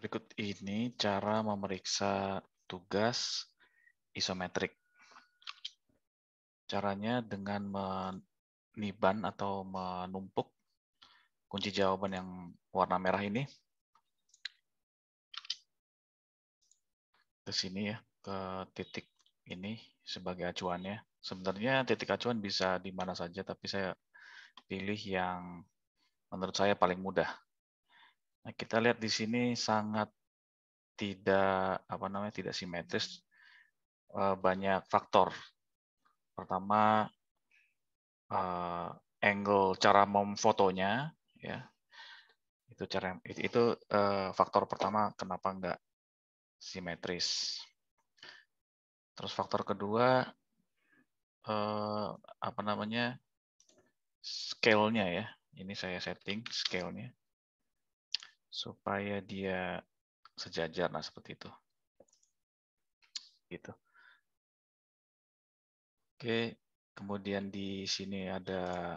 Berikut ini cara memeriksa tugas isometrik. Caranya dengan meniban atau menumpuk kunci jawaban yang warna merah ini ke sini ya, ke titik ini sebagai acuannya. Sebenarnya titik acuan bisa di mana saja, tapi saya pilih yang menurut saya paling mudah. Nah, kita lihat di sini sangat tidak simetris, banyak faktor. Pertama, angle cara memfotonya, ya itu faktor pertama kenapa nggak simetris. Terus faktor kedua, scale-nya ya. Ini saya setting scale-nya supaya dia sejajar, nah seperti itu. Gitu. Oke, kemudian di sini ada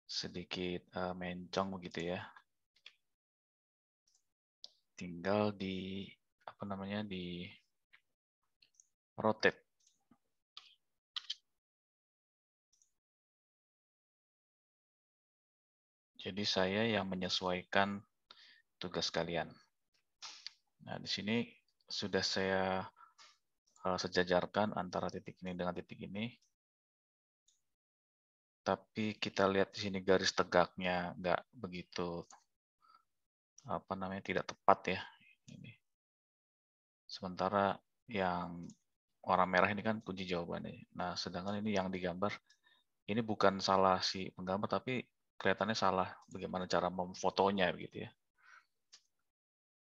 sedikit mencong begitu ya. Tinggal di di rotate. Jadi saya yang menyesuaikan tugas kalian. Nah, di sini sudah saya sejajarkan antara titik ini dengan titik ini. Tapi kita lihat di sini garis tegaknya nggak begitu tidak tepat ya. Ini. Sementara yang warna merah ini kan kunci jawabannya. Nah, sedangkan ini yang digambar ini bukan salah si penggambar, tapi kelihatannya salah bagaimana cara memfotonya begitu ya.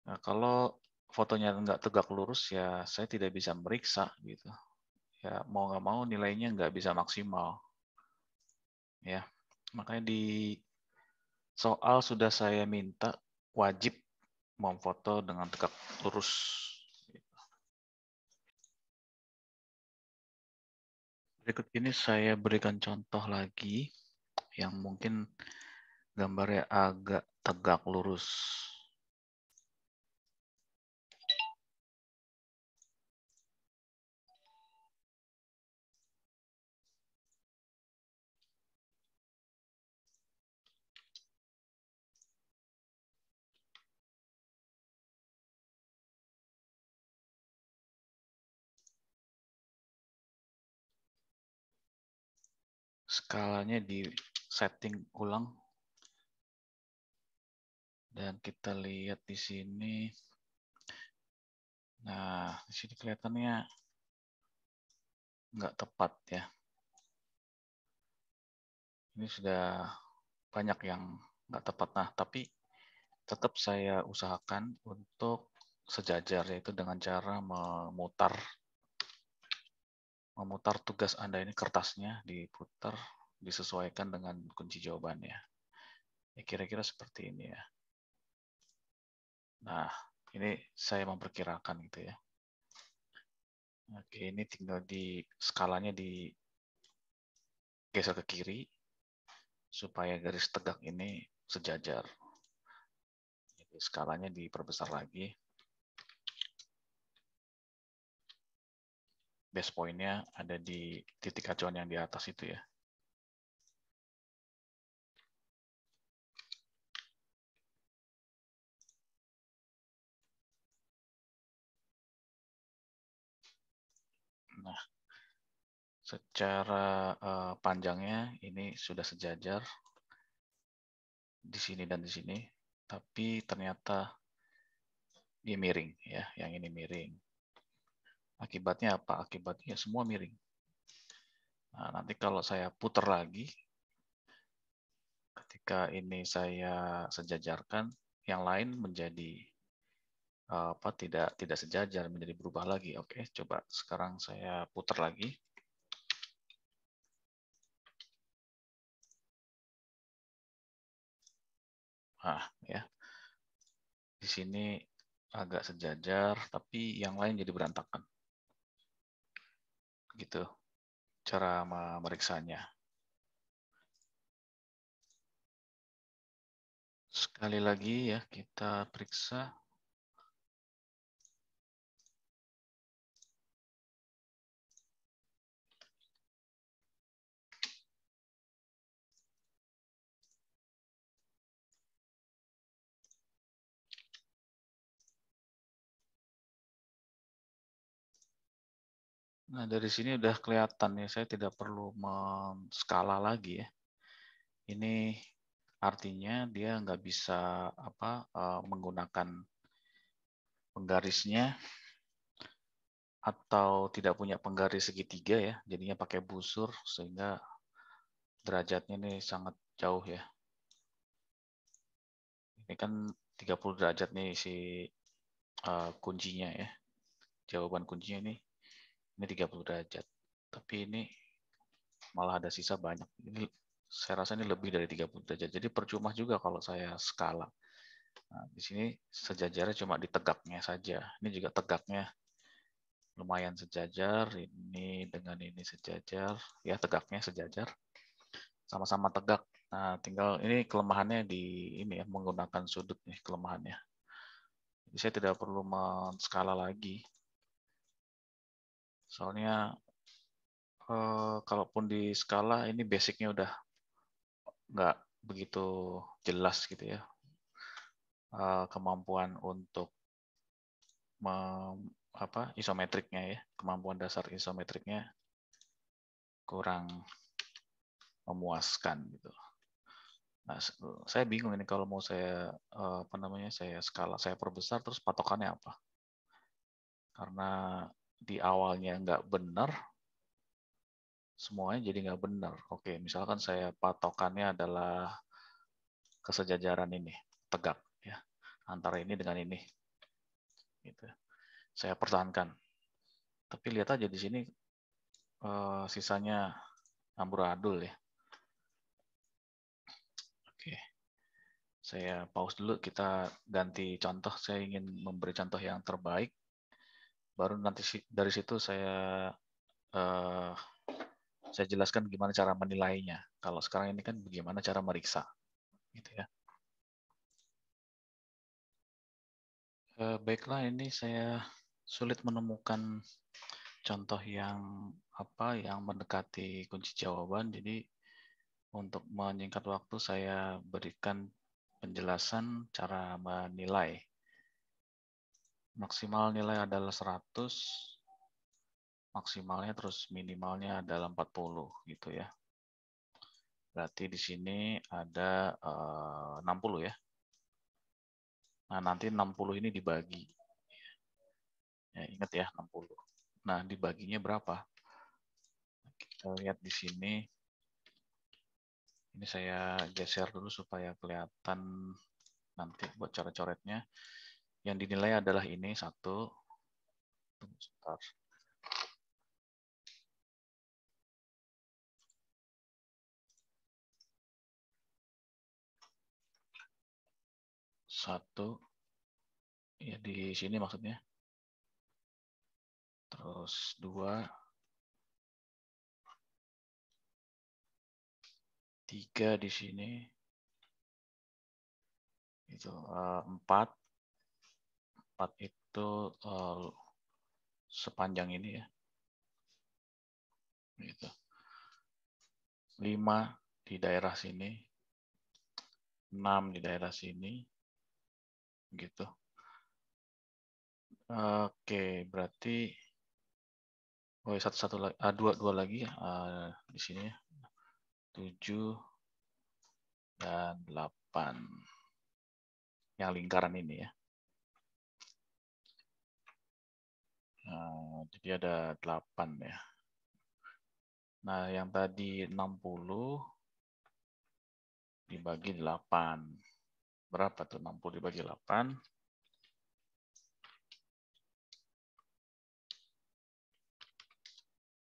Nah, kalau fotonya nggak tegak lurus ya saya tidak bisa meriksa gitu. Ya mau nggak mau nilainya nggak bisa maksimal. Ya, makanya di soal sudah saya minta wajib memfoto dengan tegak lurus. Berikut ini saya berikan contoh lagi yang mungkin gambarnya agak tegak lurus. Skalanya di setting ulang. Dan kita lihat di sini. Nah, di sini kelihatannya nggak tepat ya. Ini sudah banyak yang nggak tepat. Nah, tapi tetap saya usahakan untuk sejajar, yaitu dengan cara memutar tugas Anda ini, kertasnya diputar, disesuaikan dengan kunci jawabannya. Ya, kira-kira seperti ini ya. Nah, ini saya memperkirakan gitu ya. Oke, ini tinggal di skalanya digeser ke kiri supaya garis tegak ini sejajar. Jadi skalanya diperbesar lagi. Base point-nya ada di titik acuan yang di atas itu ya. Nah, secara panjangnya ini sudah sejajar di sini dan di sini, tapi ternyata dia miring ya, yang ini miring. Akibatnya apa? Akibatnya semua miring. Nah, nanti kalau saya putar lagi, ketika ini saya sejajarkan, yang lain menjadi tidak sejajar, menjadi berubah lagi. Oke, coba sekarang saya putar lagi. Nah, ya. Di sini agak sejajar, tapi yang lain jadi berantakan. Gitu cara memeriksanya. Sekali lagi ya, kita periksa. Nah, dari sini udah kelihatan ya, saya tidak perlu men-skala lagi ya. Ini artinya dia nggak bisa menggunakan penggarisnya atau tidak punya penggaris segitiga ya, jadinya pakai busur sehingga derajatnya ini sangat jauh ya. Ini kan 30 derajat nih si kuncinya ya. Jawaban kuncinya ini 30 derajat. Tapi ini malah ada sisa banyak. Ini saya rasa ini lebih dari 30 derajat. Jadi percuma juga kalau saya skala. Nah, di sini sejajarnya cuma di tegaknya saja. Ini juga tegaknya lumayan sejajar. Ini dengan ini sejajar. Ya, tegaknya sejajar. Sama-sama tegak. Nah, tinggal ini kelemahannya di ini ya, menggunakan sudut nih kelemahannya. Jadi saya tidak perlu men-skala lagi. Soalnya kalaupun di skala ini basicnya udah nggak begitu jelas gitu ya. Kemampuan untuk isometriknya ya, kemampuan dasar isometriknya kurang memuaskan gitu. Nah, saya bingung ini kalau mau saya saya skala, saya perbesar terus patokannya apa? Karena di awalnya nggak benar, semuanya jadi nggak benar. Oke, misalkan saya patokannya adalah kesejajaran ini, tegak ya, antara ini dengan ini. Gitu. Saya pertahankan. Tapi lihat aja di sini sisanya amburadul ya. Oke, saya pause dulu. Kita ganti contoh. Saya ingin memberi contoh yang terbaik. Baru nanti dari situ eh, saya jelaskan gimana cara menilainya. Kalau sekarang ini kan bagaimana cara meriksa, gitu ya. Baiklah, ini saya sulit menemukan contoh yang mendekati kunci jawaban. Jadi untuk menyingkat waktu saya berikan penjelasan cara menilai. Maksimal nilai adalah 100, maksimalnya terus minimalnya adalah 40 gitu ya. Berarti di sini ada 60 ya. Nah, nanti 60 ini dibagi. Ya, ingat ya 60. Nah, dibaginya berapa? Kita lihat di sini. Ini saya geser dulu supaya kelihatan nanti buat cara coretnya. Yang dinilai adalah ini satu. Tunggu sebentar. Satu, ya di sini maksudnya. Terus dua, tiga di sini. Itu empat, empat itu sepanjang ini ya. Gitu. 5 di daerah sini, 6 di daerah sini, gitu. Oke, berarti satu lagi, dua lagi ya di sini ya. 7 dan 8. Yang lingkaran ini ya. Jadi ada 8 ya. Nah, yang tadi 60 dibagi 8. Berapa tuh 60 dibagi 8?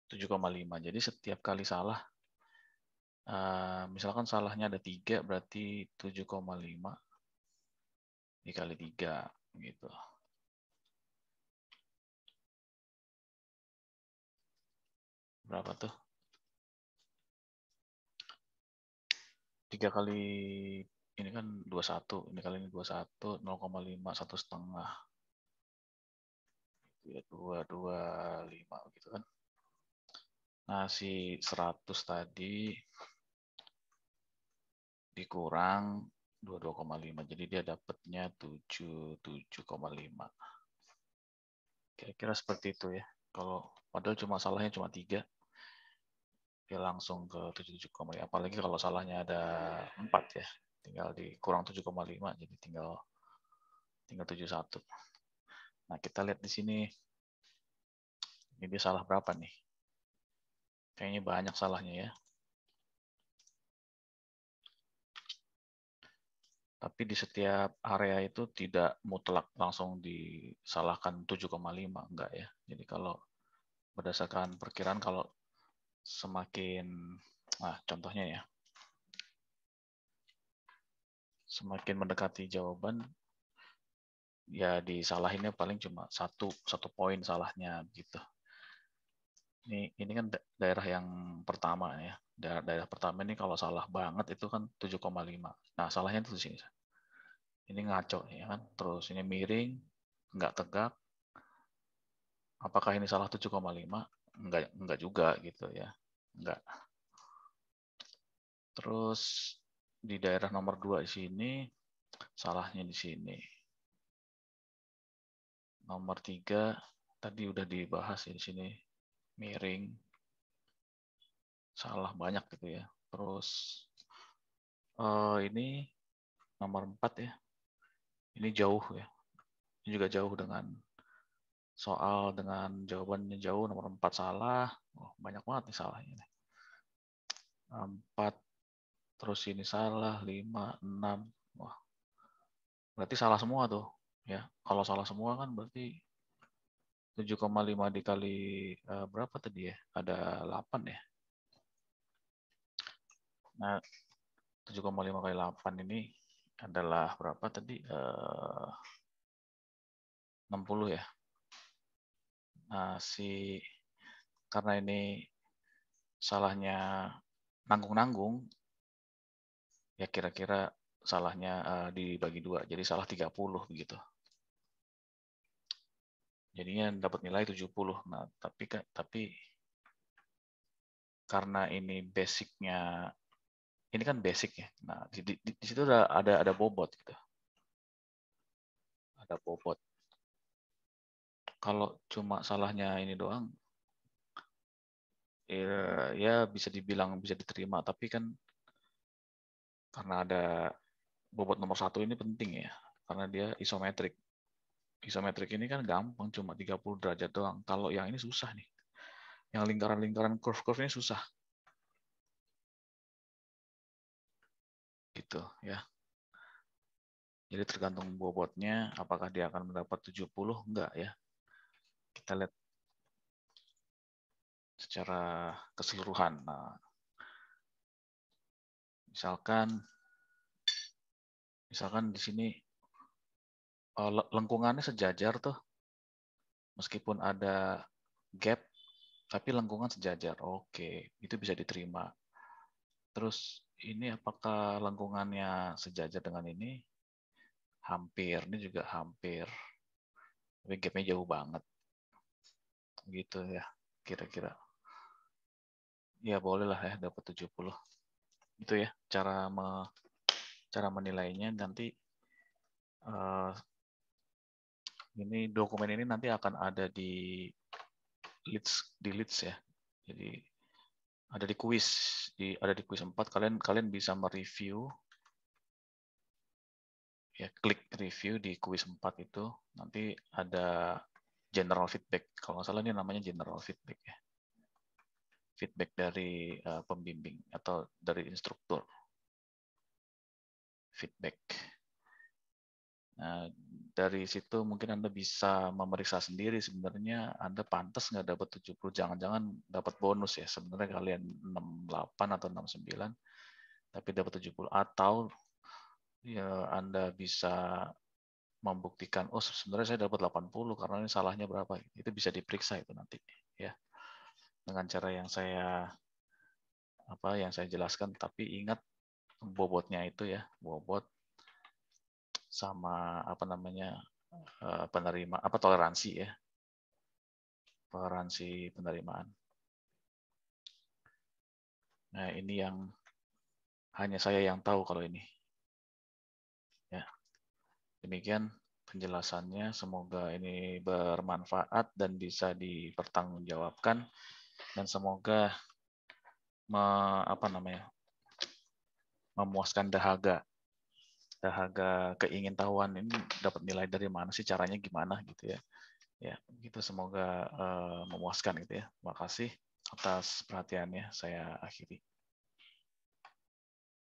7,5. Jadi setiap kali salah, misalkan salahnya ada 3, berarti 7,5 dikali 3 gitu. Berapa tuh? 3 kali ini kan 21, ini kali ini 21, 0,5, 1,5. Ya, 225 gitu kan. Nah, si 100 tadi dikurang 22,5. Jadi dia dapatnya 77,5. Kira-kira seperti itu ya. Kalau padahal salahnya cuma 3, dia langsung ke 77,5. Apalagi kalau salahnya ada 4 ya. Tinggal dikurang 7,5 jadi tinggal 71. Nah, kita lihat di sini. Ini dia salah berapa nih? Kayaknya banyak salahnya ya. Tapi di setiap area itu tidak mutlak langsung disalahkan 7,5, enggak ya. Jadi kalau berdasarkan perkiraan kalau semakin, contohnya ya, semakin mendekati jawaban, ya disalahinnya paling cuma satu poin salahnya gitu. Ini kan daerah yang pertama ya. Daerah pertama ini kalau salah banget itu kan 7,5. Nah, salahnya itu di sini. Ini ngaco ya kan. Terus ini miring, nggak tegak. Apakah ini salah 7,5? Enggak juga gitu ya. Enggak. Terus di daerah nomor 2 di sini, salahnya di sini. Nomor 3 tadi udah dibahas ya di sini. Miring. Salah banyak gitu ya. Terus ini nomor 4 ya. Ini jauh ya. Ini juga jauh dengan soal dengan jawabannya jauh. Nomor 4 salah. Oh, banyak banget nih salahnya. 4, terus ini salah, 5, 6. Wah, berarti salah semua tuh. Ya, kalau salah semua kan berarti 7,5 dikali berapa tadi ya? Ada 8 ya. Nah, 7,5 kali 8 ini adalah berapa tadi? 60 ya. Nah, karena ini salahnya nanggung-nanggung, ya kira-kira salahnya dibagi 2. Jadi salah 30 begitu. Jadinya dapat nilai 70. Nah, tapi karena ini basicnya, ini kan basic ya. Nah, di situ ada bobot gitu. Ada bobot. Kalau cuma salahnya ini doang, ya bisa dibilang bisa diterima. Tapi kan karena ada bobot nomor 1 ini penting ya. Karena dia isometrik. Isometrik ini kan gampang, cuma 30 derajat doang. Kalau yang ini susah nih. Yang lingkaran-lingkaran curve-curve ini susah. Gitu ya. Jadi tergantung bobotnya, apakah dia akan mendapat 70? Enggak ya. Kita lihat secara keseluruhan. Nah, misalkan di sini lengkungannya sejajar tuh, meskipun ada gap, tapi lengkungan sejajar. Oke, itu bisa diterima. Terus ini apakah lengkungannya sejajar dengan ini? Hampir, ini juga hampir. Tapi gapnya jauh banget. Gitu ya, kira-kira. Ya boleh lah ya, dapat 70. Itu ya, cara menilainya. Nanti ini dokumen ini nanti akan ada di Leads ya. Jadi ada di kuis, ada di kuis 4. Kalian bisa mereview ya, klik review di kuis 4 itu. Nanti ada general feedback. Kalau nggak salah ini namanya general feedback ya. Feedback dari pembimbing atau dari instruktur. Feedback. Nah, dari situ mungkin Anda bisa memeriksa sendiri sebenarnya Anda pantas nggak dapat 70, jangan-jangan dapat bonus ya. Sebenarnya kalian 68 atau 69 tapi dapat 70, atau ya Anda bisa membuktikan oh sebenarnya saya dapat 80 karena ini salahnya berapa. Itu bisa diperiksa itu nanti ya. Dengan cara yang saya jelaskan, tapi ingat bobotnya itu ya, bobot sama apa namanya penerima apa toleransi ya, toleransi penerimaan. Nah ini yang hanya saya yang tahu kalau ini. Ya, demikian penjelasannya. Semoga ini bermanfaat dan bisa dipertanggungjawabkan dan semoga apa namanya memuaskan dahaga keingintahuan ini dapat nilai dari mana sih, caranya gimana gitu ya. Ya, gitu semoga memuaskan gitu ya. Terima kasih atas perhatiannya. Saya akhiri.